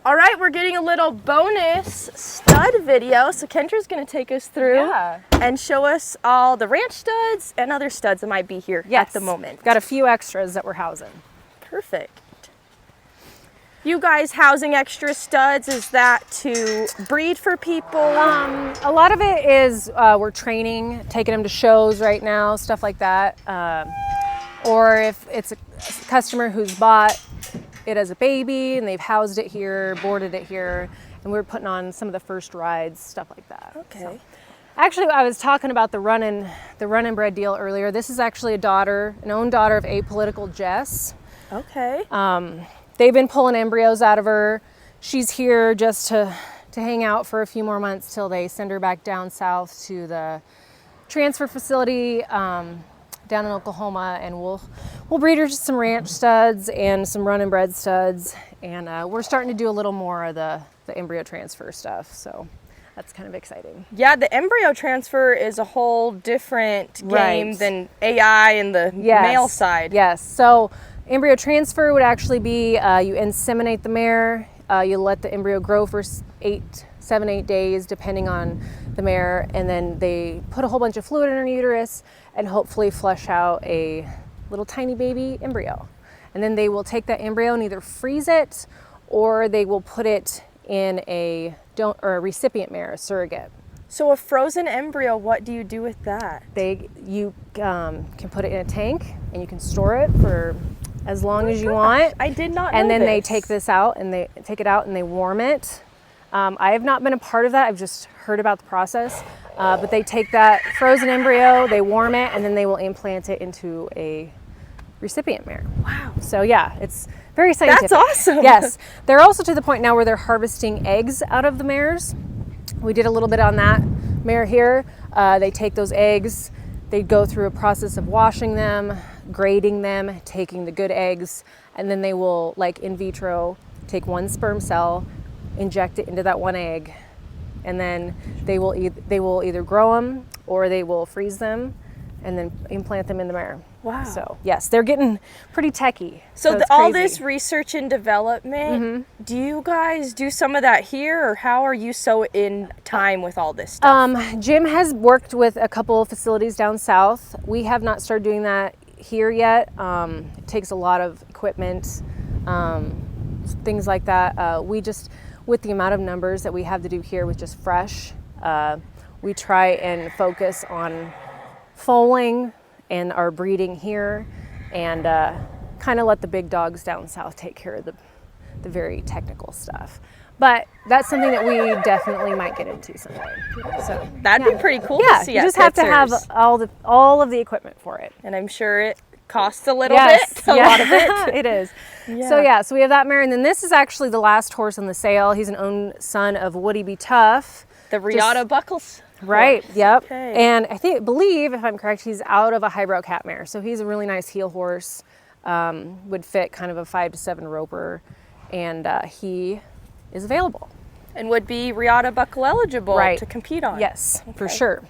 All right, we're getting a little bonus stud video. So Kendra's gonna take us through and show us all the ranch studs and other studs that might be here at the moment. Got a few extras that we're housing. Perfect. You guys housing extra studs, is that to breed for people? A lot of it is we're training, taking them to shows right now, stuff like that. Or if it's a customer who's bought it as a baby and they've housed it here, boarded it here, and we're putting on some of the first rides, stuff like that. Okay. So, actually, I was talking about the run and bred deal earlier. This is actually an own daughter of Apolitical Jess. Okay. They've been pulling embryos out of her. She's here just to hang out for a few more months till they send her back down south to the transfer facility down in Oklahoma, and we'll breed her to some ranch studs and some run and bred studs, and we're starting to do a little more of the embryo transfer stuff, so that's kind of exciting. Yeah, the embryo transfer is a whole different game than AI and the male side. Yes, so embryo transfer would actually be you inseminate the mare, you let the embryo grow for 7, 8 days, depending on the mare, and then they put a whole bunch of fluid in her uterus and hopefully flush out a little tiny baby embryo. And then they will take that embryo and either freeze it or they will put it in a recipient mare, a surrogate. So a frozen embryo, what do you do with that? You can put it in a tank and you can store it for as long as you want. I did not know And then this. they take this out and they take it out and they warm it. I have not been a part of that. I've just heard about the process. But they take that frozen embryo, they warm it, and then they will implant it into a recipient mare. Wow. So yeah, it's very scientific. That's awesome. Yes. They're also to the point now where they're harvesting eggs out of the mares. We did a little bit on that mare here. They take those eggs, they go through a process of washing them, grading them, taking the good eggs, and then they will, like in vitro, take one sperm cell, inject it into that one egg, and then they will either grow them or they will freeze them and then implant them in the mare. Wow. So yes, they're getting pretty techy. So all this research and development, do you guys do some of that here, or how are you so in time with all this stuff? Jim has worked with a couple of facilities down south. We have not started doing that here yet. It takes a lot of equipment, things like that. With the amount of numbers that we have to do here with just fresh, we try and focus on foaling and our breeding here, and kind of let the big dogs down south take care of the very technical stuff. But that's something that we definitely might get into someday. So that'd be pretty cool to see. You just have to have all of the equipment for it, and I'm sure it costs a little bit, a lot of it. It is. Yeah. So we have that mare, and then this is actually the last horse on the sale. He's an own son of Woody B. Tough. The Riata Buckles. Right, horse. yep. Okay. And I believe, if I'm correct, he's out of a highbrow cat mare. So he's a really nice heel horse, would fit kind of a 5 to 7 roper, and he is available. And would be Riata Buckle eligible to compete on. Yes, for sure.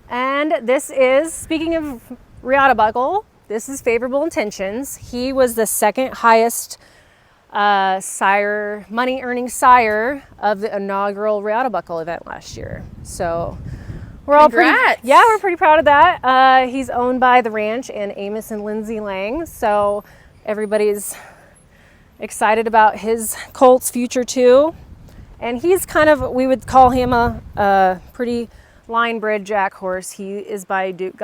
And this is, speaking of Riata Buckle, this is Favorable Intentions. He was the second highest money earning sire of the inaugural Riata Buckle event last year. So we're all pretty proud of that. He's owned by the ranch and Amos and Lindsay Lang. So everybody's excited about his colt's future too. And he's we would call him a pretty line-bred jack horse. He is by Duke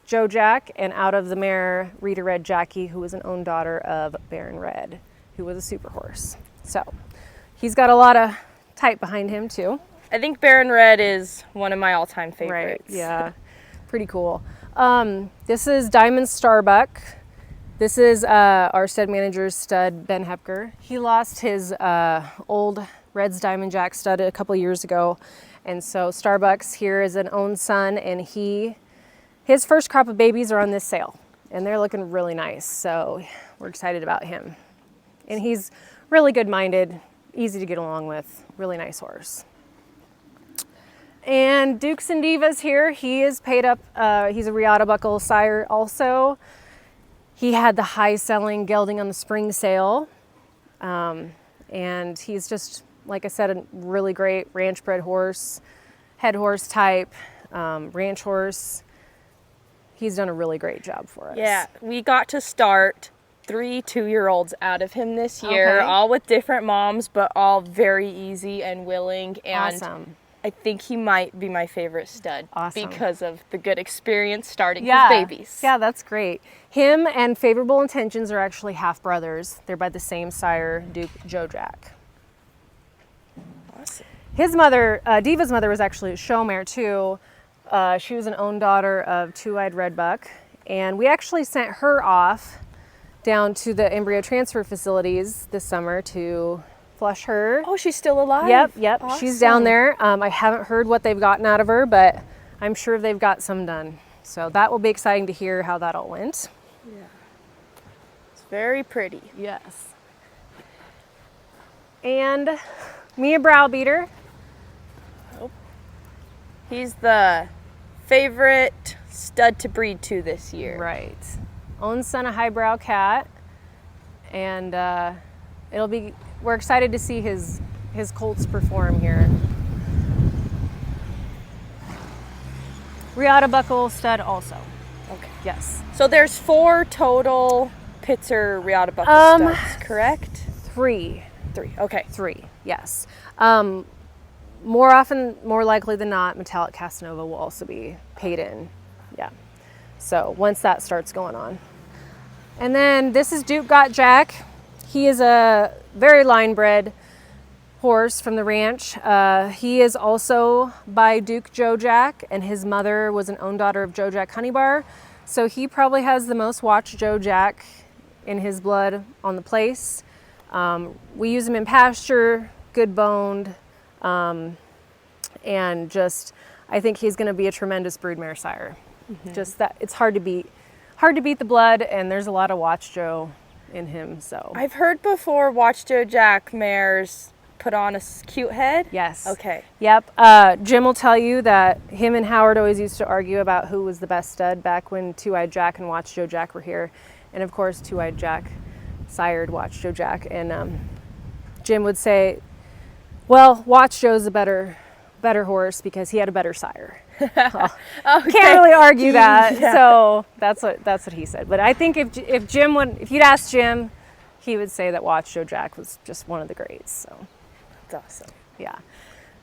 Jojack, and out of the mare Rita Red Jackie, who was an own daughter of Baron Red, who was a super horse. So he's got a lot of type behind him too. I think Baron Red is one of my all-time favorites. Right, yeah, pretty cool. This is Diamond Starbuck. This is our stud manager's stud, Ben Hepker. He lost his old Red's Diamond Jack stud a couple years ago. And so Starbucks here is an own son, and his first crop of babies are on this sale, and they're looking really nice. So we're excited about him. And he's really good-minded, easy to get along with, really nice horse. And Dukes and Divas here, he is paid up, he's a Riata Buckle sire also. He had the high selling gelding on the spring sale. And he's just, like I said, a really great ranch bred horse, head horse type, ranch horse. He's done a really great job for us. Yeah, we got to start 3 2-year-olds out of him this year, all with different moms, but all very easy and willing. And Awesome. I think he might be my favorite stud Awesome. because of the good experience starting his babies. Yeah, that's great. Him and Favorable Intentions are actually half brothers. They're by the same sire, Jojack. Awesome. His mother, Diva's mother, was actually a show mare too. She was an own daughter of Two-Eyed Redbuck, and we actually sent her off down to the embryo transfer facilities this summer to flush her. Oh, she's still alive? Yep. Awesome. She's down there. I haven't heard what they've gotten out of her, but I'm sure they've got some done. So that will be exciting to hear how that all went. Yeah. It's very pretty. Yes. And Mia Browbeater. Oh. He's the favorite stud to breed to this year. Right. Own son of Highbrow Cat. And we're excited to see his colts perform here. Riata Buckle stud also. Okay. Yes. So there's 4 total Pitzer Riata Buckle studs, correct? 3. 3. Okay. 3. Yes. More likely than not, Metallic Casanova will also be paid in. Yeah. So once that starts going on. And then this is Dookieyoti. He is a very line-bred horse from the ranch. He is also by Duke Jojack, and his mother was an own daughter of Jojack Honeybar. So he probably has the most watched Jojack in his blood on the place. We use him in pasture, good boned, and just, I think he's going to be a tremendous broodmare sire. Mm-hmm. Just that it's hard to beat the blood, and there's a lot of Watch Joe in him. So I've heard before Watch Jojack mares put on a cute head. Yes. Okay. Yep. Jim will tell you that him and Howard always used to argue about who was the best stud back when Two-Eyed Jack and Watch Jojack were here, and of course Two-Eyed Jack sired Watch Jojack, and Jim would say, well, Watch Joe's a better horse because he had a better sire. Well, okay. Can't really argue that. Yeah. So that's what he said. But I think if you'd ask Jim, he would say that Watch Jojack was just one of the greats. So that's awesome. Yeah.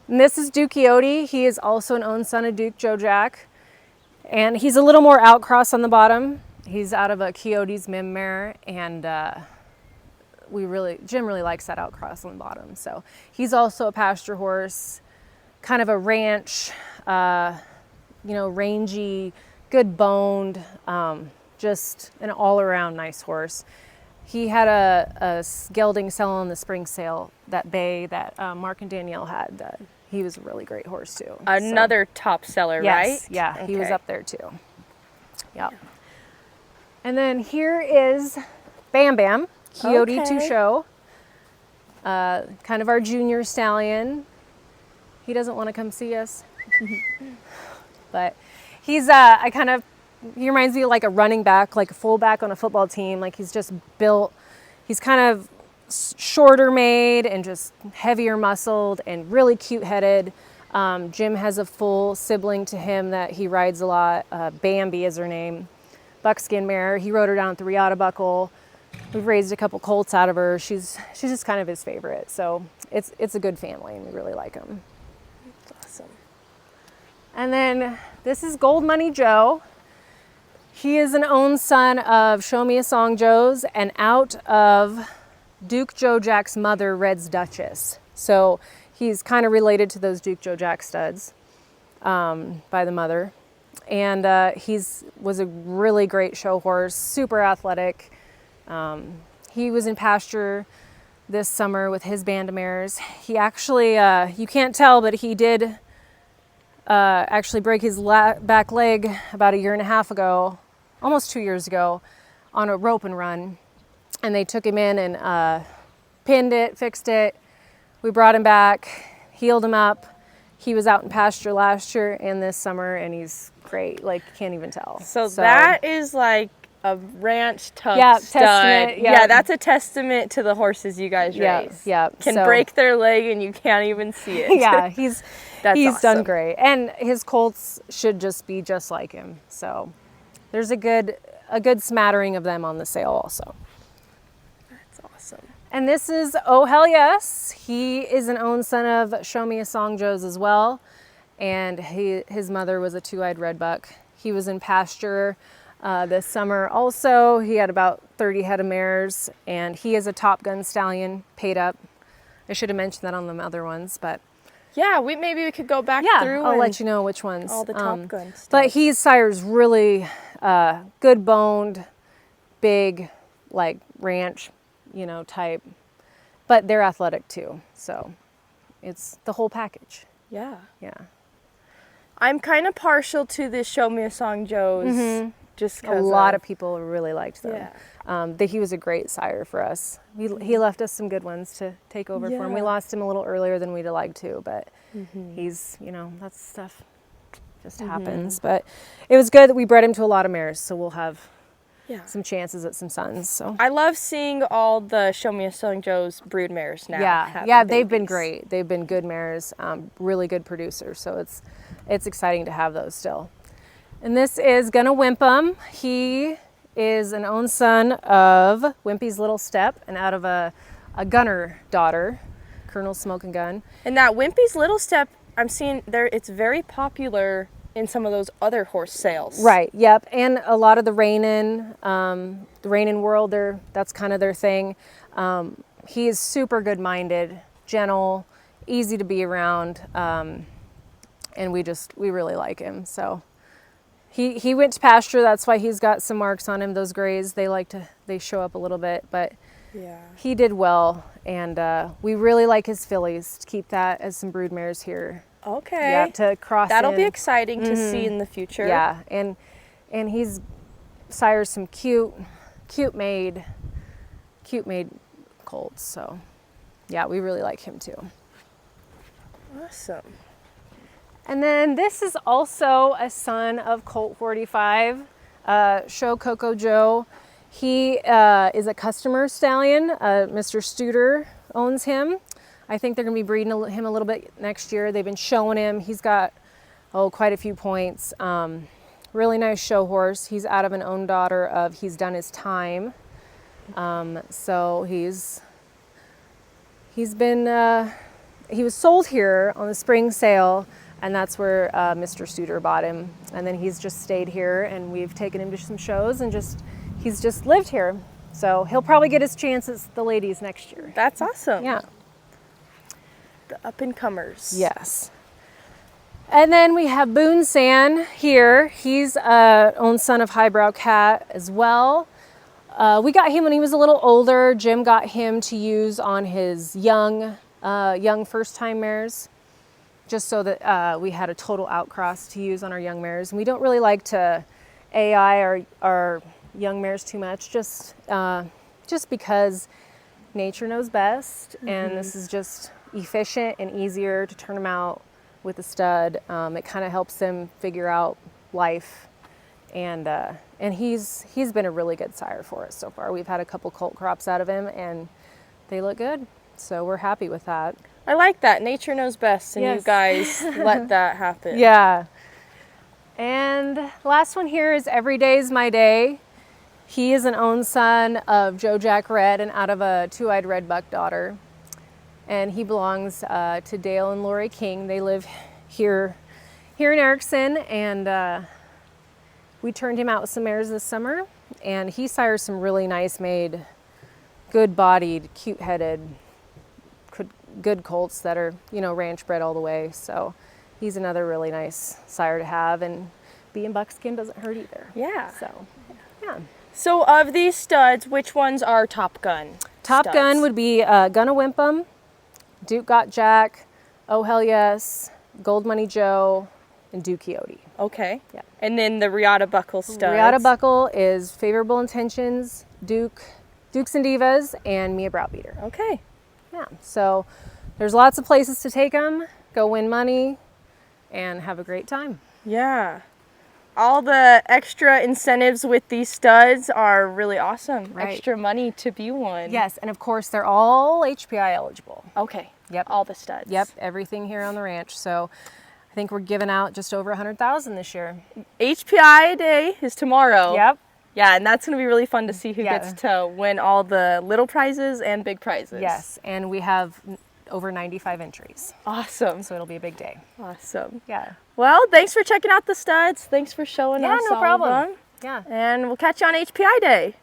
And this is Dookieyoti. He is also an own son of Duke Jojack, and he's a little more outcross on the bottom. He's out of a Coyote's Mim mare, and Jim really likes that outcross on the bottom. So he's also a pasture horse, kind of a ranch, rangy, good boned, just an all-around nice horse. He had a gelding sell on the spring sale, that bay that Mark and Danielle had. That he was a really great horse too. Another top seller, yes, right? Yeah, okay. He was up there too. Yep. And then here is Bam Bam, Coyote to show. Kind of our junior stallion. He doesn't want to come see us, but he's he reminds me of like a running back, like a fullback on a football team. Like he's just built, he's kind of shorter made and just heavier muscled and really cute headed. Jim has a full sibling to him that he rides a lot. Bambi is her name, buckskin mare. He rode her down at the Riata Buckle. We've raised a couple colts out of her. She's just kind of his favorite. So it's a good family and we really like them. Awesome. And then this is Gold Money Joe. He is an own son of Show Me a Song Joe's and out of Duke Jojack's mother, Red's Duchess. So he's kind of related to those Duke Jojack studs by the mother. And was a really great show horse, super athletic. He was in pasture this summer with his band of mares. He actually, you can't tell, but he did actually break his back leg about 1.5 years ago, almost 2 years ago, on a rope and run. And they took him in and pinned it, fixed it. We brought him back, healed him up. He was out in pasture last year and this summer, and he's great. Like, you can't even tell. So that is like a ranch tuck stud. Testament. Yeah, that's a testament to the horses you guys raise. Yeah. Can break their leg and you can't even see it. Yeah, he's awesome. done great. And his colts should just be just like him. So there's a good smattering of them on the sale also. That's awesome. And this is Oh Hell Yes. He is an own son of Show Me a Song Joe's as well. And his mother was a two-eyed red buck. He was in pasture this summer also. He had about 30 head of mares, and he is a Top Gun stallion, paid up. I should have mentioned that on the other ones, but yeah, maybe we could go back through. I'll let you know which ones. All the Top Gun stuff. But he sires really good boned, big, like ranch, type. But they're athletic too, so it's the whole package. Yeah. Yeah. I'm kind of partial to the Show Me a Song Joe's, just because a lot of people really liked them. Yeah. He was a great sire for us. He left us some good ones to take over for him. We lost him a little earlier than we'd have liked to, but he's, that stuff just happens. But it was good that we bred him to a lot of mares, so we'll have some chances at some sons. So I love seeing all the Show Me a Song Joe's brood mares now. Yeah, they've been great. They've been good mares, really good producers. So it's exciting to have those still. And this is Gonna Wimpum. He is an own son of Wimpy's Little Step and out of a gunner daughter, Colonel Smoke and Gun. And that Wimpy's Little Step, I'm seeing there, it's very popular in some of those other horse sales. Right, yep. And a lot of the rein-in world, that's kind of their thing. He is super good-minded, gentle, easy to be around, and we really like him. So he went to pasture. That's why he's got some marks on him. Those grays, they show up a little bit, but he did well. And we really like his fillies. To keep that as some brood mares here. Okay. Yeah, to cross. That'll be exciting to see in the future. Yeah, and he's sires some cute made colts. So yeah, we really like him too. Awesome. And then this is also a son of Colt 45, show Coco Joe. He is a customer stallion. Mr. Studer owns him. I think they're going to be breeding him a little bit next year. They've been showing him. He's got, quite a few points. Really nice show horse. He's out of an own daughter of He's Done His Time. So he was sold here on the spring sale, and that's where Mr. Studer bought him. And then he's just stayed here, and we've taken him to some shows, and he's just lived here. So he'll probably get his chance at the ladies next year. That's awesome. Yeah. The up-and-comers. Yes. And then we have Boone Sand here. He's own son of Highbrow Cat as well. We got him when he was a little older. Jim got him to use on his young first-time mares, just so that we had a total outcross to use on our young mares. And we don't really like to AI our young mares too much, just because nature knows best, and this is just efficient and easier to turn them out with a stud. It kind of helps them figure out life, and he's been a really good sire for us so far. We've had a couple colt crops out of him, and they look good, so we're happy with that. I like that. Nature knows best, and you guys let that happen. Yeah. And last one here is Every Day's My Day. He is an own son of Jojack Red and out of a two-eyed red buck daughter. And he belongs to Dale and Lori King. They live here in Erickson, and we turned him out with some mares this summer, and he sires some really nice made, good-bodied, cute-headed, good colts that are, ranch bred all the way. So he's another really nice sire to have, and being buckskin doesn't hurt either. Yeah. So, yeah. So of these studs, which ones are Top Gun? Top Gun would be Gonna Wimpum, Duke Got Jack, Oh Hell Yes, Gold Money Joe, and Dookieyoti. Okay. Yeah. And then the Riata Buckle studs. Riata Buckle is Favorable Intentions, Dukes and Divas, and Mia Browbeater. Okay. Yeah. So there's lots of places to take them, go win money, and have a great time. Yeah. all the extra incentives with these studs are really awesome. Right. Extra money to be one. Yes, and of course they're all HPI eligible. Okay. Yep. All the studs. Yep, everything here on the ranch. So I think we're giving out just over 100,000 this year. HPI day is tomorrow. Yep. Yeah, and that's going to be really fun to see who gets to win all the little prizes and big prizes. Yes, and we have over 95 entries. Awesome. So it'll be a big day. Awesome. Yeah. Well, thanks for checking out the studs. Thanks for showing us no all problem. of them. Yeah. And we'll catch you on HPI day.